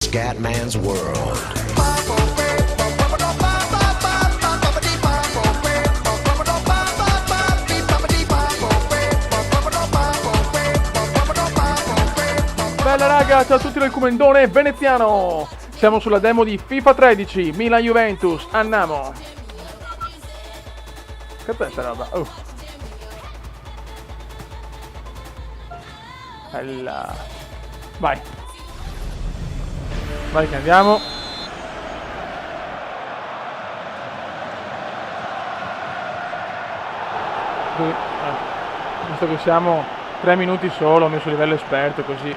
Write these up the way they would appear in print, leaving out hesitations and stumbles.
Scatman's World. Bella raga, ciao a tutti dal Comendone veneziano. Siamo sulla demo di FIFA 13, Milan-Juventus, andiamo. Che è sta roba? Bella. Vai. Vai che andiamo. Visto che siamo 3 minuti solo, ho messo livello esperto così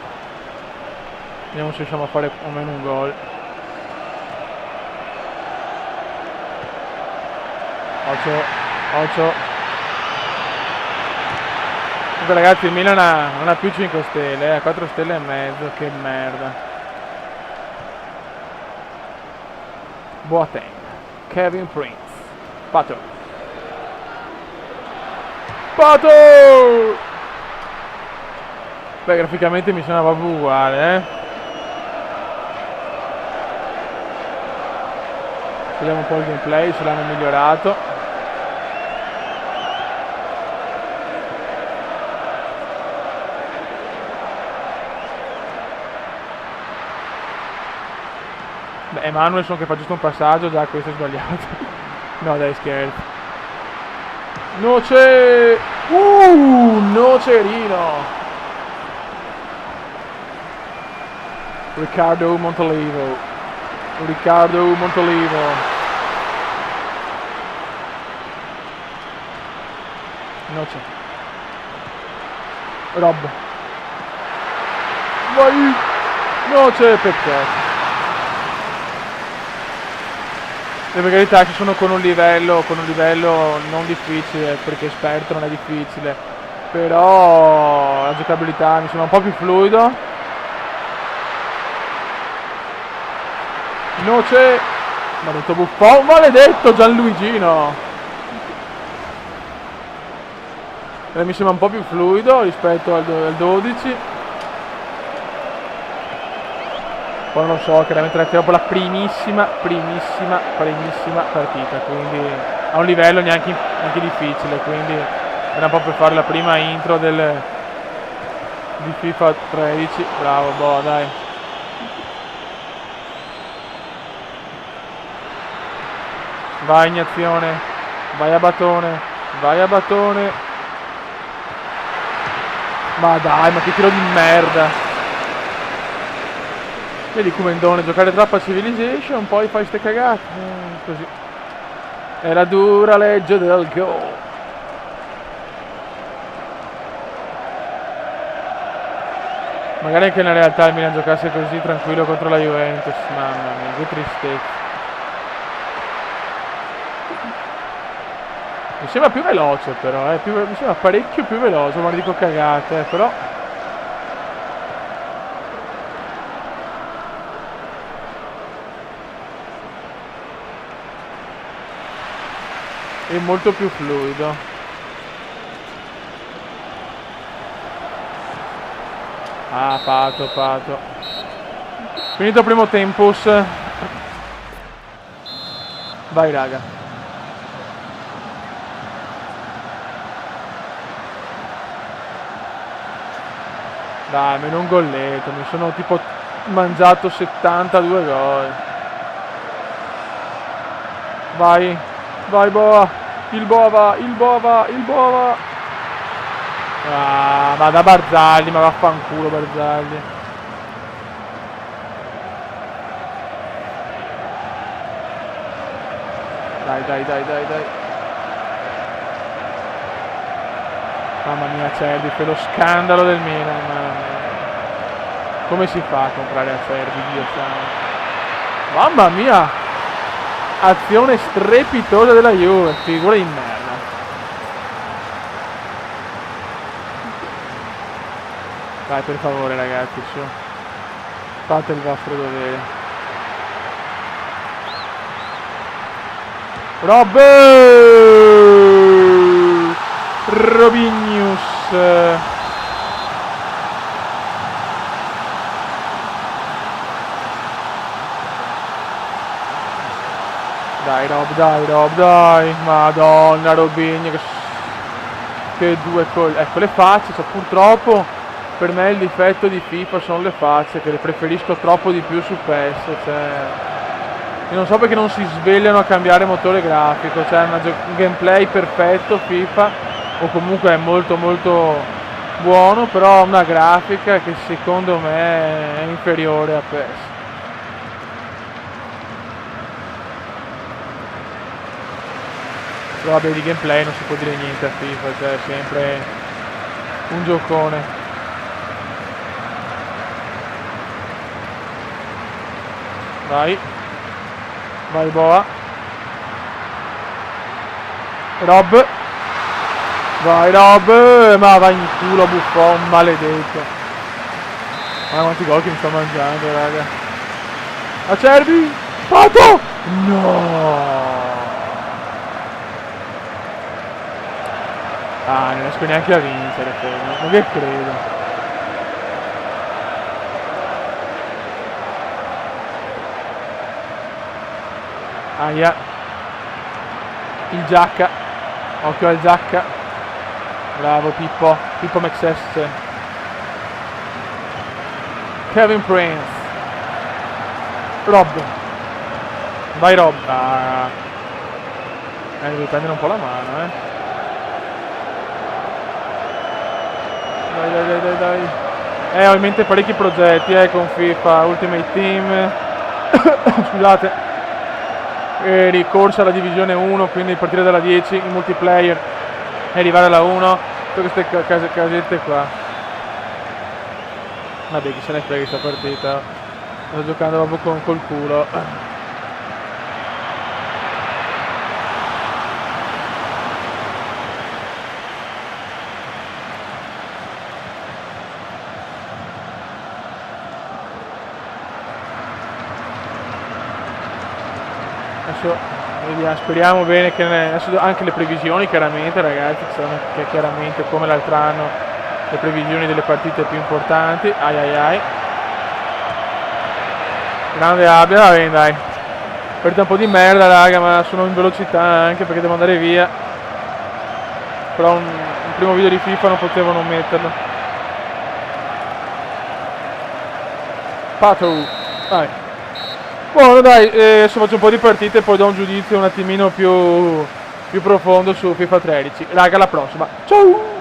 vediamo se riusciamo a fare almeno un gol. Occhio. Comunque ragazzi, il Milan non ha più 5 stelle, 4 stelle e mezzo, che merda. Boateng, Kevin Prince, Pato. Beh, graficamente mi sembra proprio uguale, Vediamo un po' il gameplay, se l'hanno migliorato. Beh, Emanuelson che fa giusto un passaggio, già questo è sbagliato. No dai, scherzo. Nocerino. Riccardo Montolivo. Noce. Rob. Vai. Noce, peccato. Le verità ci sono con un livello non difficile, perché esperto non è difficile, però la giocabilità mi sembra un po' più fluido. Noce, maledetto Buffon, maledetto Gianluigino. Mi sembra un po' più fluido rispetto al 12. Poi non lo so, chiaramente è proprio la primissima partita, quindi a un livello neanche difficile, quindi era un po' per fare la prima intro di FIFA 13. Bravo, boh, dai. Vai Ignazione, vai a Batone. Ma dai, ma che tiro di merda. Vedi Comendone, giocare troppo a Civilization, poi fai ste cagate. Così. È la dura legge del gol. Magari anche nella realtà il Milan giocasse così tranquillo contro la Juventus. Mamma mia, che tristezza. Mi sembra più veloce però, mi sembra parecchio più veloce, ma dico cagate, però. È molto più fluido. Ah, Pato. Finito il primo tempus. Vai raga. Dai, meno un golletto, mi sono tipo mangiato 72 gol. Vai Boa, il Bova. Ah, ma da Barzagli, ma vaffanculo Barzagli. Dai. Mamma mia, Cervi, per lo scandalo del Milan, mamma mia. Come si fa a comprare a Cervi, Dio santo. Mamma mia! Azione strepitosa della Juve, figura di merda. Dai, per favore ragazzi, su. Fate il vostro dovere. Robinho. Dai Rob, dai. Madonna Robinho, che due col... Ecco le facce, cioè, purtroppo per me il difetto di FIFA sono le facce, che le preferisco troppo di più su PES, cioè... Io non so perché non si svegliano a cambiare motore grafico, cioè un gameplay perfetto FIFA, o comunque è molto molto buono, però una grafica che secondo me è inferiore a PES. Però vabbè, di gameplay non si può dire niente a FIFA, cioè è sempre un giocone. Vai Boa. Rob. Vai Rob, ma vai in culo Buffon, maledetto. Ma quanti gol che mi sto mangiando, raga. Acerbi, Pato! No! Ah, non riesco neanche a vincere, non vi credo. Aia. Il Giacca. Occhio al Giacca. Bravo Pippo McSessen. Kevin Prince. Rob. Vai Rob. Ah. Devi prendere un po' la mano, Dai. Ho in mente parecchi progetti con FIFA Ultimate Team. Scusate. Ricorso alla divisione 1, quindi partire dalla 10 in multiplayer e arrivare alla 1. Tutte queste casette qua. Vabbè, chi se ne frega questa partita. Sto giocando proprio col culo. Vediamo, speriamo bene che adesso anche le previsioni chiaramente ragazzi sono che chiaramente come l'altro anno le previsioni delle partite più importanti. Ai grande Abbia, va bene dai, partita un po' di merda raga, ma sono in velocità anche perché devo andare via, però un primo video di FIFA non potevo non metterlo. Pato, dai. Buono dai, adesso faccio un po' di partite e poi do un giudizio un attimino più profondo su FIFA 13. Raga, alla prossima. Ciao!